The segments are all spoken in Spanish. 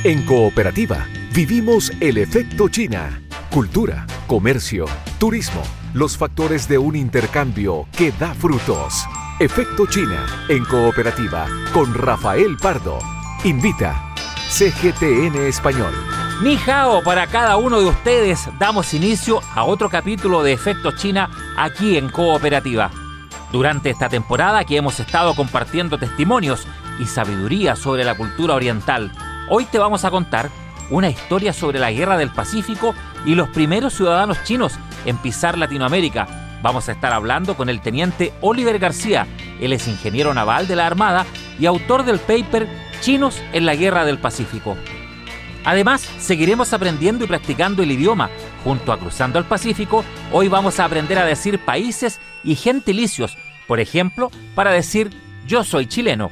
En Cooperativa, vivimos el efecto China. Cultura, comercio, turismo, los factores de un intercambio que da frutos. Efecto China, en Cooperativa, con Rafael Pardo. Invita CGTN Español. Ni hao para cada uno de ustedes. Damos inicio a otro capítulo de Efecto China aquí en Cooperativa. Durante esta temporada que hemos estado compartiendo testimonios y sabiduría sobre la cultura oriental, hoy te vamos a contar una historia sobre la Guerra del Pacífico y los primeros ciudadanos chinos en pisar Latinoamérica. Vamos a estar hablando con el teniente Oliver García. Él es ingeniero naval de la Armada y autor del paper Chinos en la Guerra del Pacífico. Además, seguiremos aprendiendo y practicando el idioma. Junto a Cruzando el Pacífico, hoy vamos a aprender a decir países y gentilicios. Por ejemplo, para decir yo soy chileno.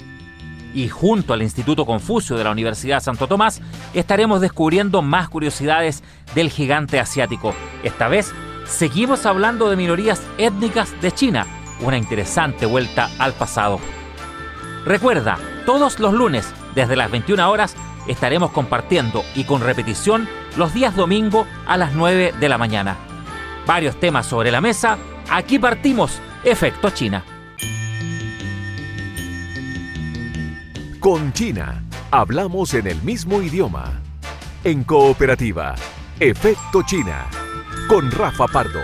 Y junto al Instituto Confucio de la Universidad Santo Tomás, estaremos descubriendo más curiosidades del gigante asiático. Esta vez, seguimos hablando de minorías étnicas de China, una interesante vuelta al pasado. Recuerda, todos los lunes, desde las 21 horas, estaremos compartiendo y con repetición los días domingo a las 9 de la mañana. Varios temas sobre la mesa, aquí partimos, Efecto China. Con China, hablamos en el mismo idioma. En Cooperativa, Efecto China, con Rafa Pardo.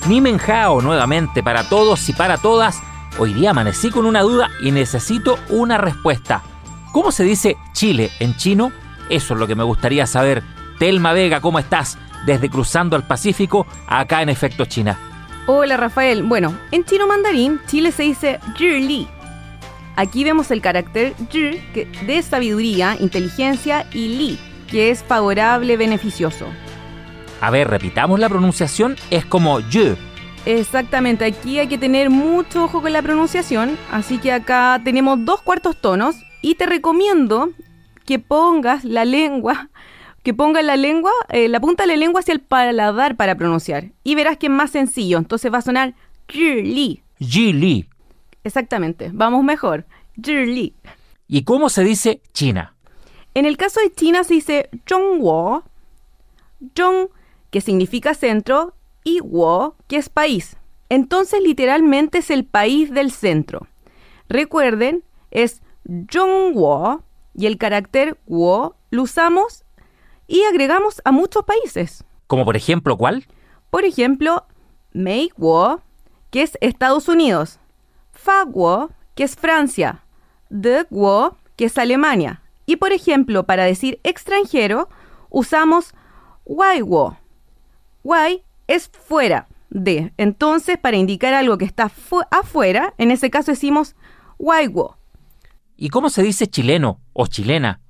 Ni men hao nuevamente para todos y para todas. Hoy día amanecí con una duda y necesito una respuesta. ¿Cómo se dice Chile en chino? Eso es lo que me gustaría saber. Telma Vega, ¿cómo estás? Desde Cruzando el Pacífico, acá en Efecto China. Hola Rafael. Bueno, en chino mandarín, Chile se dice Zhi. Aquí vemos el carácter Zhi de sabiduría, inteligencia y Li, que es favorable, beneficioso. A ver, repitamos la pronunciación, es como Yu. Exactamente, aquí hay que tener mucho ojo con la pronunciación, así que acá tenemos 2 cuartos tonos y te recomiendo que pongas la punta de la lengua hacia el paladar para pronunciar y verás que es más sencillo, entonces va a sonar Zhi. Li. Exactamente, vamos mejor. Zhi. ¿Y cómo se dice China? En el caso de China se dice Zhongguo, Zhong, que significa centro, y Guo, que es país. Entonces, literalmente es el país del centro. Recuerden, es Zhongguo, y el carácter Guo lo usamos y agregamos a muchos países. ¿Como por ejemplo cuál? Por ejemplo, Meiguo, que es Estados Unidos. Faguo, que es Francia. Deguo, que es Alemania. Y por ejemplo, para decir extranjero, usamos Waiguo. Wai es fuera de. Entonces, para indicar algo que está afuera, en ese caso decimos Waiguo. ¿Y cómo se dice chileno o chilena?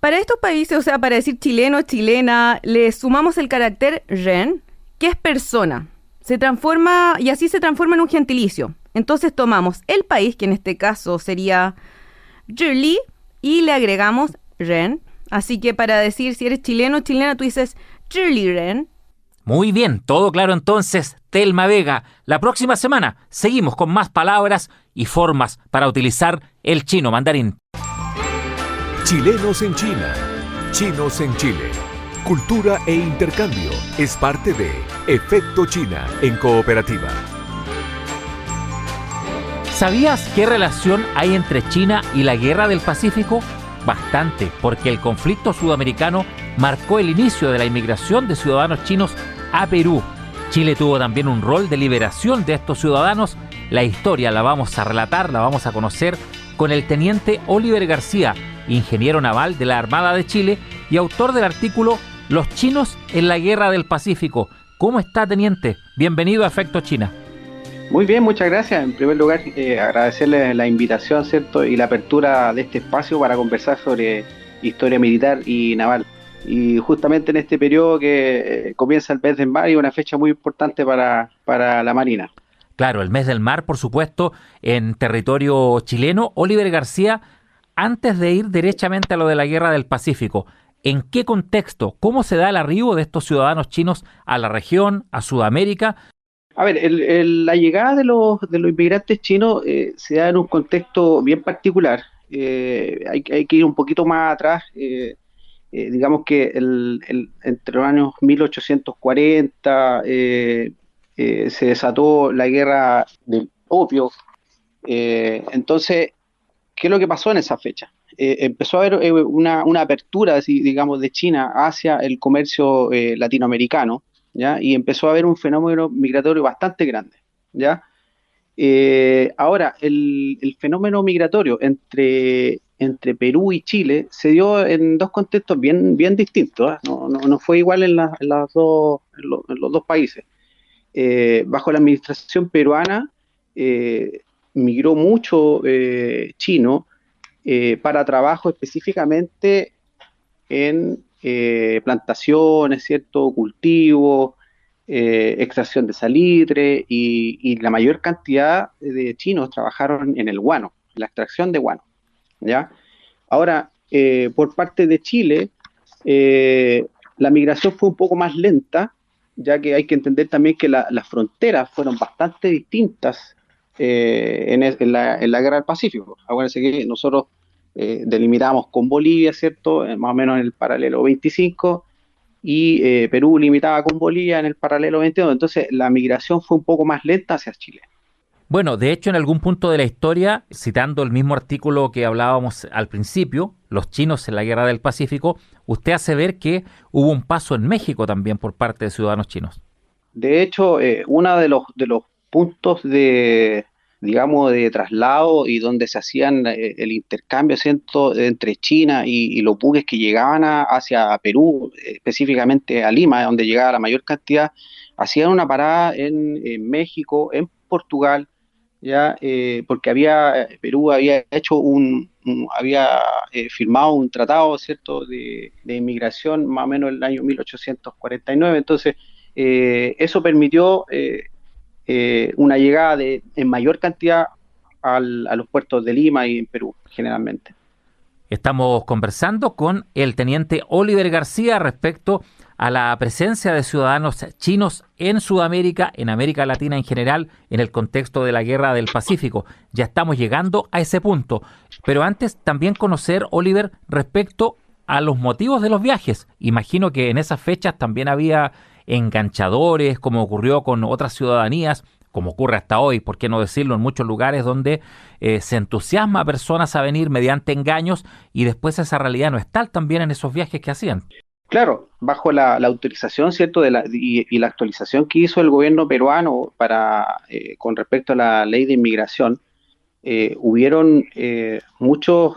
Para estos países, o sea, para decir chileno, chilena, le sumamos el carácter ren, que es persona. Se transforma en un gentilicio. Entonces tomamos el país, que en este caso sería Zhi, y le agregamos ren. Así que para decir si eres chileno o chilena, tú dices Zhi ren. Muy bien, todo claro entonces, Telma Vega. La próxima semana seguimos con más palabras y formas para utilizar el chino mandarín. Chilenos en China, chinos en Chile. Cultura e intercambio es parte de Efecto China en Cooperativa. ¿Sabías qué relación hay entre China y la Guerra del Pacífico? Bastante, porque el conflicto sudamericano marcó el inicio de la inmigración de ciudadanos chinos a Perú. Chile tuvo también un rol de liberación de estos ciudadanos. La historia la vamos a relatar, la vamos a conocer con el teniente Oliver García, ingeniero naval de la Armada de Chile y autor del artículo Los chinos en la Guerra del Pacífico. ¿Cómo está, teniente? Bienvenido a Efecto China. Muy bien, muchas gracias. En primer lugar, agradecerles la invitación, ¿cierto? Y la apertura de este espacio para conversar sobre historia militar y naval. Y justamente en este periodo que comienza el mes de mayo, una fecha muy importante para la Marina. Claro, el mes del mar, por supuesto, en territorio chileno. Oliver García, antes de ir derechamente a lo de la Guerra del Pacífico, ¿en qué contexto, cómo se da el arribo de estos ciudadanos chinos a la región, a Sudamérica? A ver, la llegada de los inmigrantes chinos se da en un contexto bien particular. hay que ir un poquito más atrás. Digamos que entre los años 1840 se desató la guerra del opio. Entonces, ¿qué es lo que pasó en esa fecha? Empezó a haber una apertura, así, digamos, de China hacia el comercio latinoamericano, ¿ya? Y empezó a haber un fenómeno migratorio bastante grande, ¿ya? Ahora, el fenómeno migratorio entre Perú y Chile se dio en dos contextos bien distintos, ¿eh? No fue igual en los dos países. Bajo la administración peruana, eh, migró mucho chino para trabajo específicamente en plantaciones, ¿cierto? Cultivos, extracción de salitre y la mayor cantidad de chinos trabajaron en el guano, la extracción de guano, ¿ya? Ahora, por parte de Chile, la migración fue un poco más lenta, ya que hay que entender también que las fronteras fueron bastante distintas en la Guerra del Pacífico. Acuérdense que nosotros delimitamos con Bolivia, ¿cierto? Más o menos en el paralelo 25, y Perú limitaba con Bolivia en el paralelo 22. Entonces, la migración fue un poco más lenta hacia Chile. Bueno, de hecho, en algún punto de la historia, citando el mismo artículo que hablábamos al principio, los chinos en la Guerra del Pacífico, usted hace ver que hubo un paso en México también por parte de ciudadanos chinos. De hecho, uno de los puntos digamos, de traslado y donde se hacían el intercambio, ¿cierto? Entre China y los buques que llegaban hacia Perú, específicamente a Lima, donde llegaba la mayor cantidad, hacían una parada en México, en Portugal, ya, porque Perú había hecho había firmado un tratado, ¿cierto? De inmigración más o menos en el año 1849. Entonces eso permitió una llegada en mayor cantidad a los puertos de Lima y en Perú, generalmente. Estamos conversando con el teniente Oliver García respecto a la presencia de ciudadanos chinos en Sudamérica, en América Latina en general, en el contexto de la Guerra del Pacífico. Ya estamos llegando a ese punto. Pero antes también conocer, Oliver, respecto a los motivos de los viajes. Imagino que en esas fechas también había enganchadores, como ocurrió con otras ciudadanías, como ocurre hasta hoy, por qué no decirlo, en muchos lugares donde se entusiasma a personas a venir mediante engaños y después esa realidad no es tal también en esos viajes que hacían. Claro, bajo la autorización, ¿cierto? Y la actualización que hizo el gobierno peruano con respecto a la ley de inmigración, hubieron muchos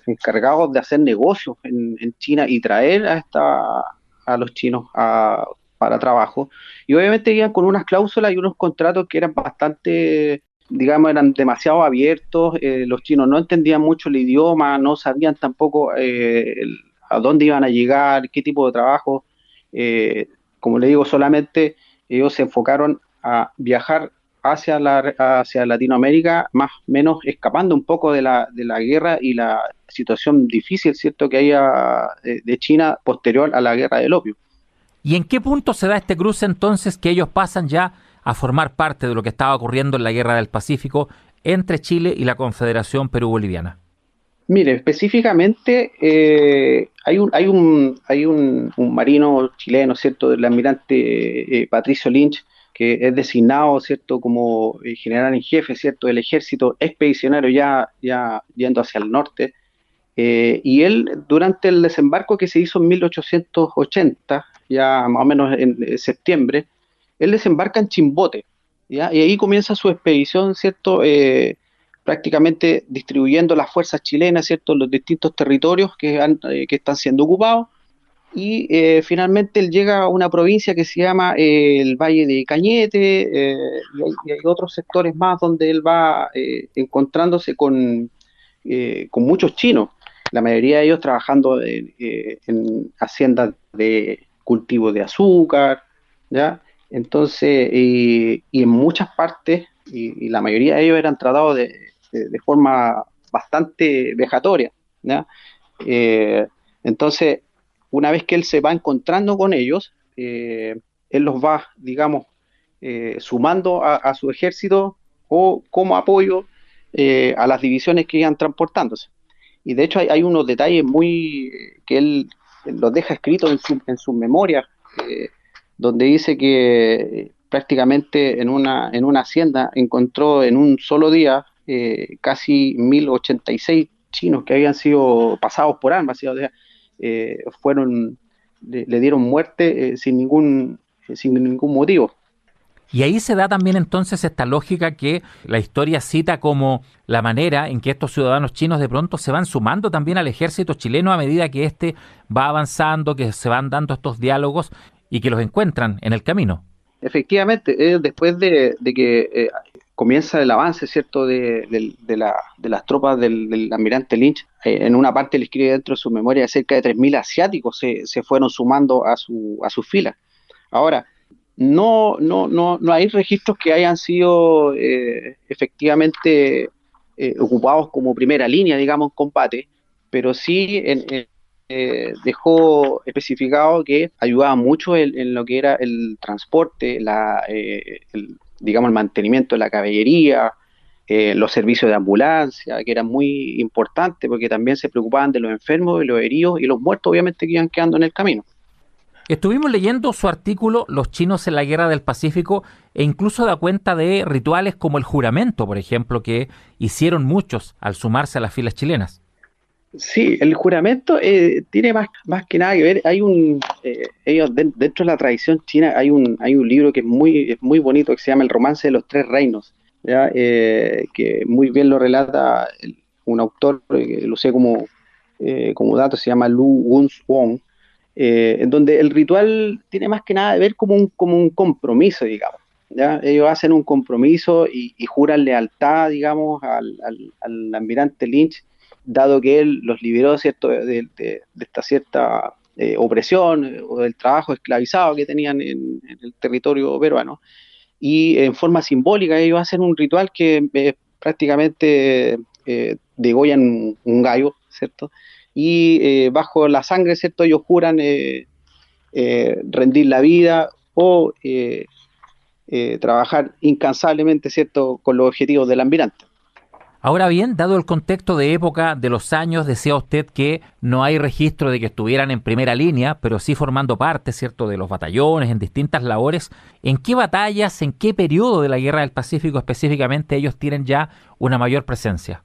encargados de hacer negocios en China y traer a los chinos para trabajo. Y obviamente iban con unas cláusulas y unos contratos que eran bastante, digamos, eran demasiado abiertos. Los chinos no entendían mucho el idioma, no sabían tampoco a dónde iban a llegar, qué tipo de trabajo. Como le digo, solamente ellos se enfocaron a viajar hacia Latinoamérica, más o menos escapando un poco de la guerra y la situación difícil, ¿cierto?, que había de China posterior a la guerra del opio. ¿Y en qué punto se da este cruce entonces que ellos pasan ya a formar parte de lo que estaba ocurriendo en la Guerra del Pacífico entre Chile y la Confederación Perú-Boliviana? Mire, específicamente hay un marino chileno, ¿cierto?, del almirante Patricio Lynch, que es designado, ¿cierto?, como general en jefe, ¿cierto?, del ejército expedicionario ya yendo hacia el norte. Y él, durante el desembarco que se hizo en 1880, ya más o menos en septiembre, él desembarca en Chimbote, ¿ya? Y ahí comienza su expedición, ¿cierto? Prácticamente distribuyendo las fuerzas chilenas, ¿cierto?, en los distintos territorios que están siendo ocupados. Y finalmente él llega a una provincia que se llama el Valle de Cañete, y hay otros sectores más donde él va encontrándose con muchos chinos, la mayoría de ellos trabajando en haciendas de cultivo de azúcar, ¿ya? Entonces, y en muchas partes, y la mayoría de ellos eran tratados de forma bastante vejatoria, ¿ya? Entonces, una vez que él se va encontrando con ellos, él los va, digamos, sumando a su ejército o como apoyo a las divisiones que iban transportándose. y de hecho hay unos detalles muy que él los deja escritos en sus memorias, eh, donde dice que prácticamente en una hacienda encontró en un solo día casi 1086 chinos que habían sido pasados por armas, o sea, le dieron muerte sin ningún motivo. Y ahí se da también entonces esta lógica que la historia cita como la manera en que estos ciudadanos chinos de pronto se van sumando también al ejército chileno a medida que éste va avanzando, que se van dando estos diálogos y que los encuentran en el camino. Efectivamente, después de que comienza el avance, ¿cierto?, de las tropas del almirante Lynch, en una parte le escribe dentro de su memoria cerca de 3000 asiáticos se fueron sumando a su fila. Ahora, no hay registros que hayan sido efectivamente ocupados como primera línea, digamos, en combate, pero sí dejó especificado que ayudaba mucho en lo que era el transporte, digamos, el mantenimiento de la caballería, los servicios de ambulancia, que eran muy importantes porque también se preocupaban de los enfermos, de los heridos y los muertos, obviamente, que iban quedando en el camino. Estuvimos leyendo su artículo Los chinos en la Guerra del Pacífico e incluso da cuenta de rituales como el juramento, por ejemplo, que hicieron muchos al sumarse a las filas chilenas. Sí, el juramento tiene más que nada que ver. Ellos dentro de la tradición china hay un libro que es muy bonito que se llama El Romance de los Tres Reinos, ¿ya? Que muy bien lo relata un autor que lo sé como dato, se llama Lu Wun-Wong, en donde el ritual tiene más que nada que ver como un compromiso, digamos. ¿Ya? Ellos hacen un compromiso y juran lealtad, digamos, al almirante Lynch, dado que él los liberó, ¿cierto?, de esta cierta opresión o del trabajo esclavizado que tenían en el territorio peruano. Y en forma simbólica ellos hacen un ritual que prácticamente degollan un gallo, ¿cierto? Y bajo la sangre, ¿cierto?, ellos juran rendir la vida o trabajar incansablemente, ¿cierto?, con los objetivos del almirante. Ahora bien, dado el contexto de época de los años, decía usted que no hay registro de que estuvieran en primera línea, pero sí formando parte, ¿cierto?, de los batallones, en distintas labores. ¿En qué batallas, en qué periodo de la Guerra del Pacífico específicamente ellos tienen ya una mayor presencia?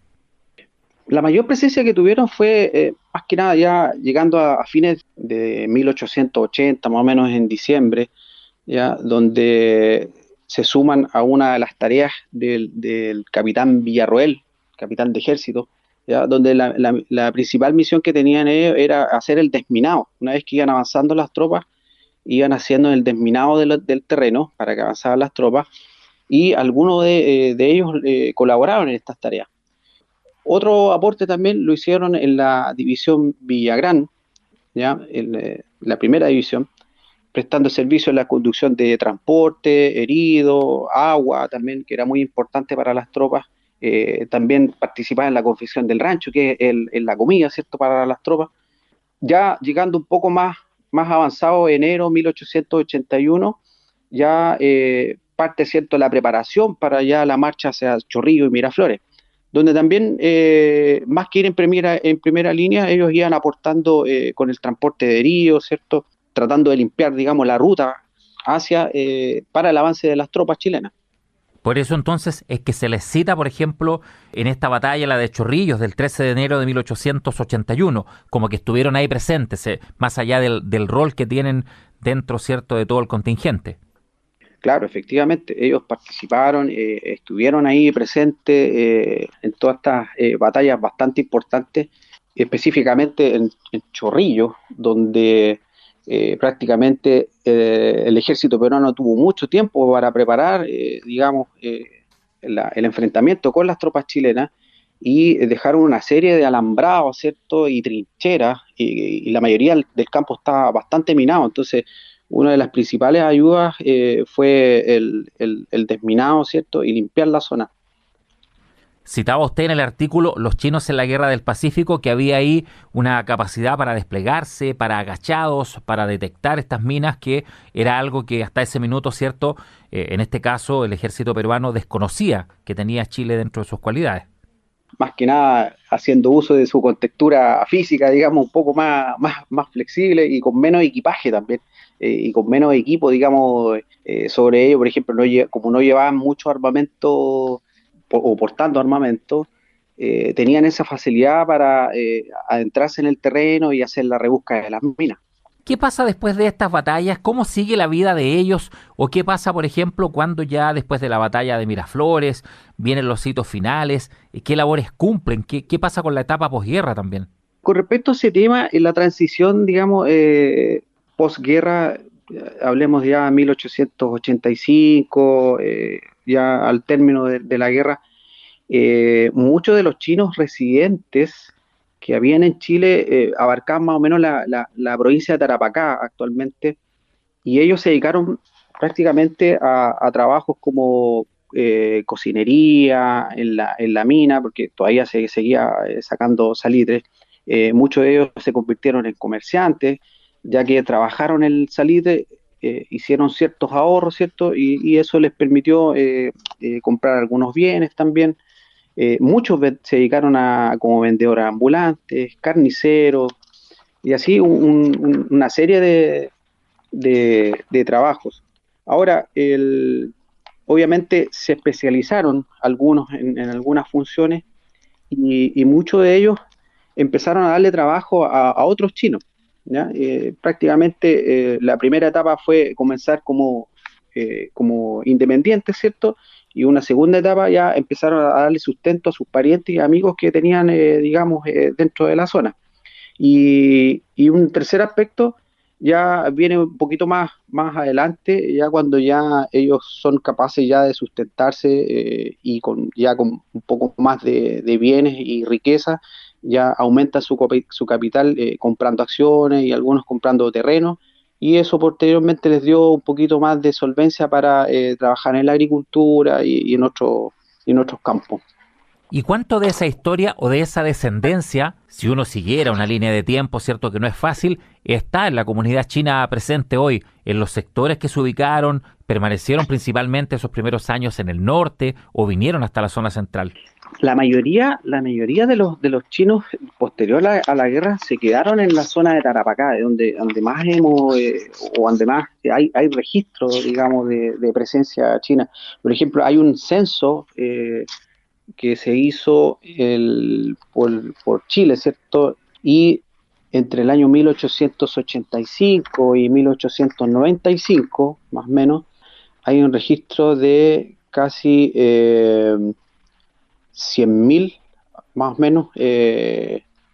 La mayor presencia que tuvieron fue, más que nada, ya llegando a fines de 1880, más o menos en diciembre, ya, donde se suman a una de las tareas del capitán Villarroel, capitán de ejército, ya, donde la principal misión que tenían ellos era hacer el desminado. Una vez que iban avanzando las tropas, iban haciendo el desminado del terreno para que avanzaran las tropas, y algunos de ellos colaboraron en estas tareas. Otro aporte también lo hicieron en la división Villagrán, ¿ya?, en la primera división, prestando servicio en la conducción de transporte, heridos, agua también, que era muy importante para las tropas. También participaba en la confección del rancho, que es la comida, ¿cierto?, para las tropas. Ya llegando un poco más avanzado, enero 1881, ya parte, ¿cierto?, la preparación para ya la marcha hacia Chorrillos y Miraflores, donde también, más que ir en primera línea, ellos iban aportando con el transporte de heridos, ¿cierto?, tratando de limpiar, digamos, la ruta para el avance de las tropas chilenas. Por eso entonces es que se les cita, por ejemplo, en esta batalla, la de Chorrillos, del 13 de enero de 1881, como que estuvieron ahí presentes, más allá del rol que tienen dentro, ¿cierto?, de todo el contingente. Claro, efectivamente, ellos participaron, estuvieron ahí presentes en todas estas batallas bastante importantes, específicamente en Chorrillos, donde prácticamente el ejército peruano tuvo mucho tiempo para preparar, digamos, el enfrentamiento con las tropas chilenas, y dejaron una serie de alambrados, ¿cierto?, y trincheras, y la mayoría del campo estaba bastante minado. Entonces, una de las principales ayudas fue el desminado, ¿cierto?, y limpiar la zona. Citaba usted en el artículo Los chinos en la Guerra del Pacífico, que había ahí una capacidad para desplegarse, para agachados, para detectar estas minas, que era algo que hasta ese minuto, ¿cierto?, en este caso el ejército peruano desconocía que tenía Chile dentro de sus cualidades. más que nada haciendo uso de su contextura física, digamos, un poco más flexible y con menos equipaje también, y con menos equipo, digamos, sobre ello. Por ejemplo, como no llevaban mucho armamento o portando armamento, tenían esa facilidad para adentrarse en el terreno y hacer la rebusca de las minas. ¿Qué pasa después de estas batallas? ¿Cómo sigue la vida de ellos? ¿O qué pasa, por ejemplo, cuando ya después de la batalla de Miraflores vienen los hitos finales? ¿Qué labores cumplen? ¿Qué pasa con la etapa posguerra también? Con respecto a ese tema, en la transición, digamos, posguerra, hablemos ya de 1885, ya al término de la guerra, muchos de los chinos residentes que habían en Chile abarcaban más o menos la provincia de Tarapacá actualmente, y ellos se dedicaron prácticamente a trabajos como cocinería en la mina, porque todavía se seguía sacando salitre. Muchos de ellos se convirtieron en comerciantes, ya que trabajaron el salitre, hicieron ciertos ahorros, ¿cierto? Y eso les permitió comprar algunos bienes también. Muchos se dedicaron como vendedores ambulantes, carniceros, y así una serie de trabajos. Ahora, obviamente se especializaron algunos en algunas funciones y muchos de ellos empezaron a darle trabajo a otros chinos, ¿ya? Prácticamente la primera etapa fue comenzar como independientes, ¿cierto? Y una segunda etapa ya empezaron a darle sustento a sus parientes y amigos que tenían, digamos, dentro de la zona. Y un tercer aspecto ya viene un poquito más adelante, ya cuando ya ellos son capaces ya de sustentarse y ya con un poco más de bienes y riqueza, ya aumenta su capital comprando acciones y algunos comprando terrenos, y eso posteriormente les dio un poquito más de solvencia para trabajar en la agricultura y en otros campos. ¿Y cuánto de esa historia o de esa descendencia, si uno siguiera una línea de tiempo, cierto que no es fácil, está en la comunidad china presente hoy, en los sectores que se ubicaron, permanecieron principalmente esos primeros años en el norte o vinieron hasta la zona central? La mayoría de los chinos posterior a la guerra se quedaron en la zona de Tarapacá, donde más o donde más hay registros, digamos, de presencia china. Por ejemplo, hay un censo que se hizo por Chile, ¿cierto? Y entre el año 1885 y 1895, más o menos, hay un registro de casi 100.000, más o menos,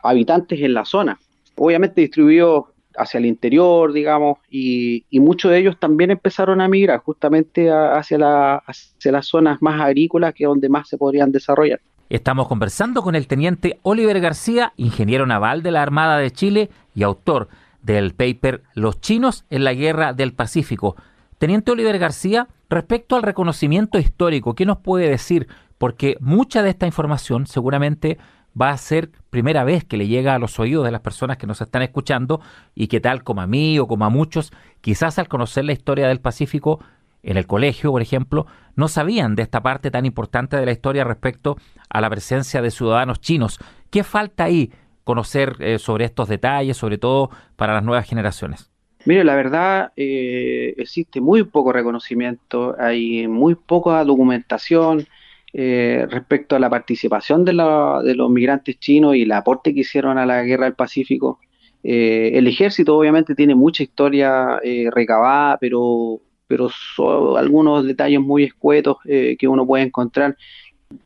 habitantes en la zona. Obviamente distribuidos hacia el interior, digamos, y muchos de ellos también empezaron a migrar justamente hacia las zonas más agrícolas, que es donde más se podrían desarrollar. Estamos conversando con el teniente Oliver García, ingeniero naval de la Armada de Chile y autor del paper Los chinos en la Guerra del Pacífico. Teniente Oliver García, respecto al reconocimiento histórico, ¿qué nos puede decir? Porque mucha de esta información seguramente va a ser primera vez que le llega a los oídos de las personas que nos están escuchando y que tal como a mí o como a muchos, quizás al conocer la historia del Pacífico en el colegio, por ejemplo, no sabían de esta parte tan importante de la historia respecto a la presencia de ciudadanos chinos. ¿Qué falta ahí conocer sobre estos detalles, sobre todo para las nuevas generaciones? Mire, la verdad, existe muy poco reconocimiento, hay muy poca documentación respecto a la participación de los migrantes chinos y el aporte que hicieron a la Guerra del Pacífico. El ejército obviamente tiene mucha historia recabada, pero son algunos detalles muy escuetos que uno puede encontrar.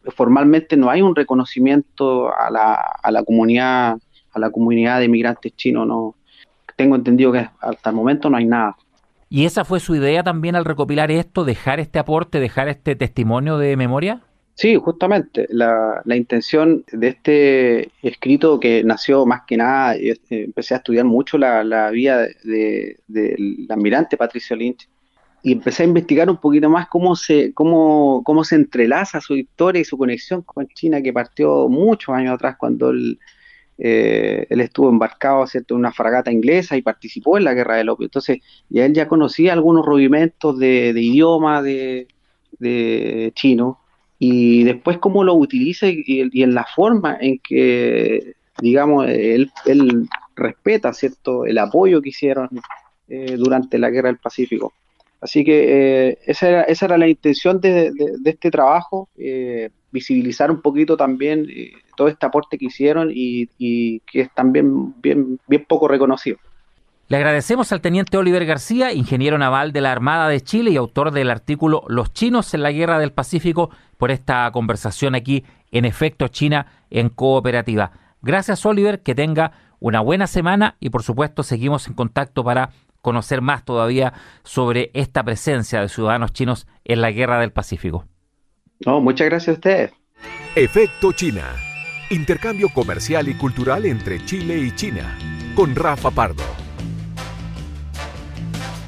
Formalmente no hay un reconocimiento a la comunidad de migrantes chinos, no. Tengo entendido que hasta el momento no hay nada. ¿Y esa fue su idea también al recopilar esto, dejar este aporte, dejar este testimonio de memoria? Sí, justamente, la intención de este escrito, que nació más que nada, empecé a estudiar mucho la vida del almirante Patricio Lynch, y empecé a investigar un poquito más cómo se entrelaza su historia y su conexión con China, que partió muchos años atrás cuando él estuvo embarcado, ¿cierto?, en una fragata inglesa y participó en la Guerra del Opio. Entonces, él ya conocía algunos rudimentos de idioma de chino, y después cómo lo utiliza y en la forma en que, digamos, él respeta, ¿cierto?, el apoyo que hicieron durante la Guerra del Pacífico. Así que esa era la intención de este trabajo, visibilizar un poquito también todo este aporte que hicieron y que es también bien poco reconocido. Le agradecemos al teniente Oliver García, ingeniero naval de la Armada de Chile y autor del artículo Los chinos en la Guerra del Pacífico, por esta conversación aquí en Efecto China en Cooperativa. Gracias, Oliver, que tenga una buena semana y por supuesto seguimos en contacto para conocer más todavía sobre esta presencia de ciudadanos chinos en la Guerra del Pacífico. No, muchas gracias a ustedes. Efecto China. Intercambio comercial y cultural entre Chile y China. Con Rafa Pardo.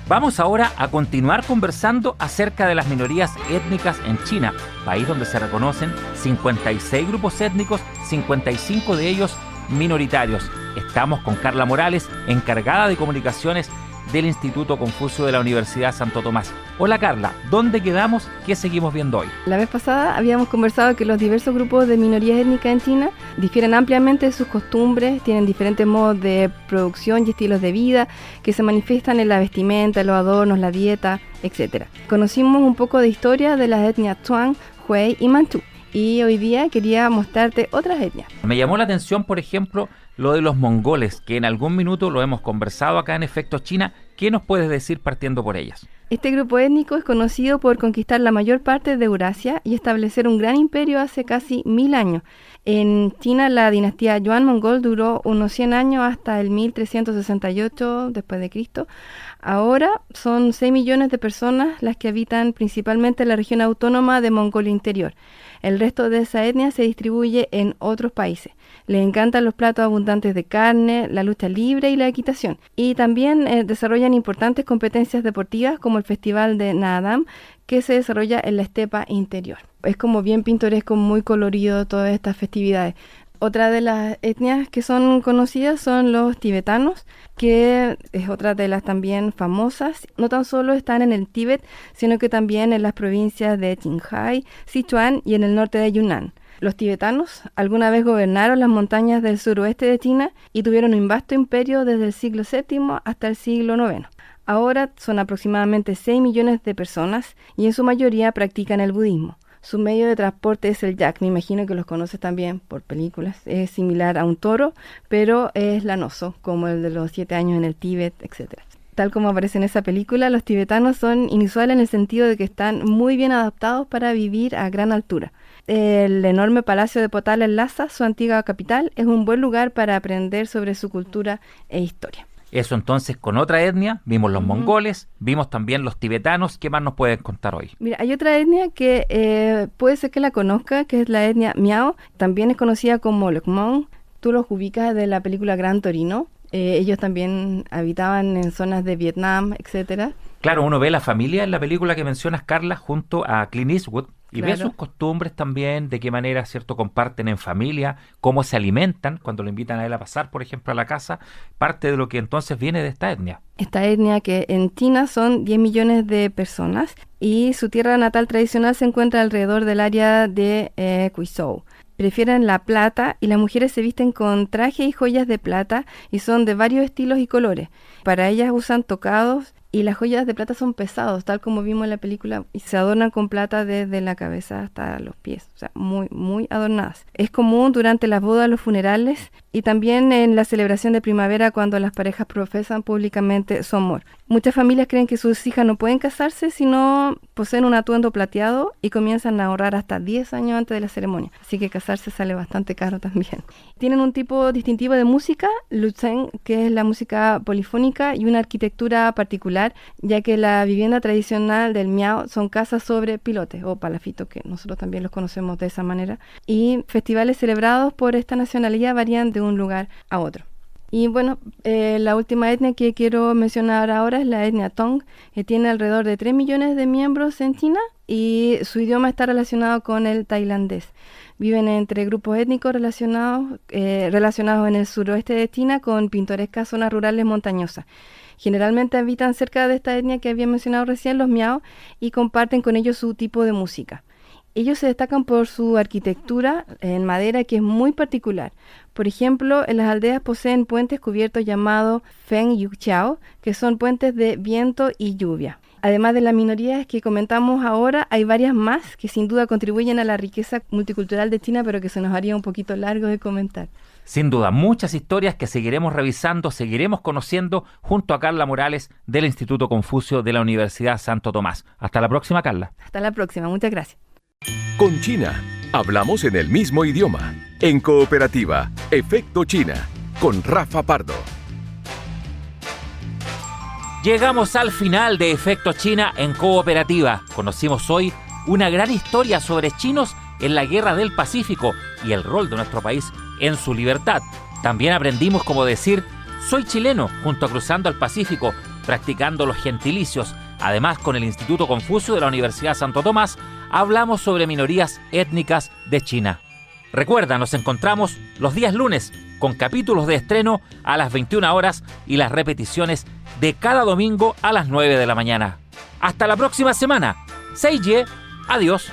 Vamos ahora a continuar conversando acerca de las minorías étnicas en China, país donde se reconocen 56 grupos étnicos, 55 de ellos minoritarios. Estamos con Carla Morales, encargada de comunicaciones del Instituto Confucio de la Universidad Santo Tomás. Hola Carla, ¿dónde quedamos? ¿Qué seguimos viendo hoy? La vez pasada habíamos conversado que los diversos grupos de minorías étnicas en China difieren ampliamente de sus costumbres, tienen diferentes modos de producción y estilos de vida que se manifiestan en la vestimenta, los adornos, la dieta, etc. Conocimos un poco de historia de las etnias Zhuang, Hui y Manchu. Y hoy día quería mostrarte otras etnias. Me llamó la atención, por ejemplo, lo de los mongoles, que en algún minuto lo hemos conversado acá en Efecto China. ¿Qué nos puedes decir partiendo por ellas? Este grupo étnico es conocido por conquistar la mayor parte de Eurasia y establecer un gran imperio hace casi 1000 años. En China, la dinastía Yuan mongol duró unos 100 años hasta el 1368 después de Cristo. Ahora son 6 millones de personas las que habitan principalmente en la región autónoma de Mongolia Interior. El resto de esa etnia se distribuye en otros países. Les encantan los platos abundantes de carne, la lucha libre y la equitación. Y también desarrollan importantes competencias deportivas como el Festival de Naadam, que se desarrolla en la estepa interior. Es como bien pintoresco, muy colorido todas estas festividades. Otra de las etnias que son conocidas son los tibetanos, que es otra de las también famosas. No tan solo están en el Tíbet, sino que también en las provincias de Qinghai, Sichuan y en el norte de Yunnan. Los tibetanos alguna vez gobernaron las montañas del suroeste de China y tuvieron un vasto imperio desde el siglo VII hasta el siglo IX. Ahora son aproximadamente 6 millones de personas y en su mayoría practican el budismo. Su medio de transporte es el yak, me imagino que los conoces también por películas. Es similar a un toro, pero es lanoso, como el de los 7 años en el Tíbet, etc. Tal como aparece en esa película, los tibetanos son inusuales en el sentido de que están muy bien adaptados para vivir a gran altura. El enorme palacio de Potala en Lhasa, su antigua capital, es un buen lugar para aprender sobre su cultura e historia. Eso entonces con otra etnia, vimos los mongoles, vimos también los tibetanos. ¿Qué más nos pueden contar hoy? Mira, hay otra etnia que puede ser que la conozca, que es la etnia Miao. También es conocida como Lokmon. Tú los ubicas de la película Gran Torino. Ellos también habitaban en zonas de Vietnam, etcétera. Claro, uno ve la familia en la película que mencionas, Carla, junto a Clint Eastwood, y ve sus costumbres también, de qué manera, ¿cierto?, comparten en familia, cómo se alimentan cuando lo invitan a él a pasar, por ejemplo, a la casa, parte de lo que entonces viene de esta etnia. Esta etnia que en China son 10 millones de personas y su tierra natal tradicional se encuentra alrededor del área de Guizhou. Prefieren la plata y las mujeres se visten con trajes y joyas de plata y son de varios estilos y colores. Para ellas usan tocados y las joyas de plata son pesados, tal como vimos en la película, y se adornan con plata desde la cabeza hasta los pies, o sea, muy, muy adornadas. Es común durante las bodas, los funerales y también en la celebración de primavera cuando las parejas profesan públicamente su amor. Muchas familias creen que sus hijas no pueden casarse si no poseen un atuendo plateado y comienzan a ahorrar hasta 10 años antes de la ceremonia. Así que casarse sale bastante caro también. Tienen un tipo distintivo de música, lucheng, que es la música polifónica, y una arquitectura particular, ya que la vivienda tradicional del Miao son casas sobre pilotes o palafitos, que nosotros también los conocemos de esa manera. Y festivales celebrados por esta nacionalidad varían de un lugar a otro. Y bueno, la última etnia que quiero mencionar ahora es la etnia Tong, que tiene alrededor de 3 millones de miembros en China y su idioma está relacionado con el tailandés. Viven entre grupos étnicos relacionados en el suroeste de China con pintorescas zonas rurales montañosas. Generalmente habitan cerca de esta etnia que había mencionado recién, los Miao, y comparten con ellos su tipo de música. Ellos se destacan por su arquitectura en madera que es muy particular. Por ejemplo, en las aldeas poseen puentes cubiertos llamados Feng Yu Chao, que son puentes de viento y lluvia. Además de las minorías que comentamos ahora, hay varias más que sin duda contribuyen a la riqueza multicultural de China, pero que se nos haría un poquito largo de comentar. Sin duda, muchas historias que seguiremos revisando, seguiremos conociendo junto a Carla Morales del Instituto Confucio de la Universidad Santo Tomás. Hasta la próxima, Carla. Hasta la próxima, muchas gracias. Con China, hablamos en el mismo idioma. En Cooperativa, Efecto China, con Rafa Pardo. Llegamos al final de Efecto China en Cooperativa. Conocimos hoy una gran historia sobre chinos en la Guerra del Pacífico y el rol de nuestro país en su libertad. También aprendimos cómo decir soy chileno junto a Cruzando el Pacífico, practicando los gentilicios. Además, con el Instituto Confucio de la Universidad Santo Tomás, hablamos sobre minorías étnicas de China. Recuerda, nos encontramos los días lunes con capítulos de estreno a las 21 horas y las repeticiones de cada domingo a las 9 de la mañana. Hasta la próxima semana. Seiye, adiós.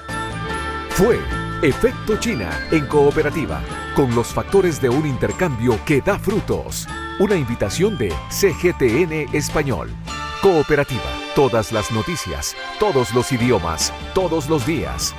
Fue Efecto China en Cooperativa, con los factores de un intercambio que da frutos. Una invitación de CGTN Español. Cooperativa, todas las noticias, todos los idiomas, todos los días.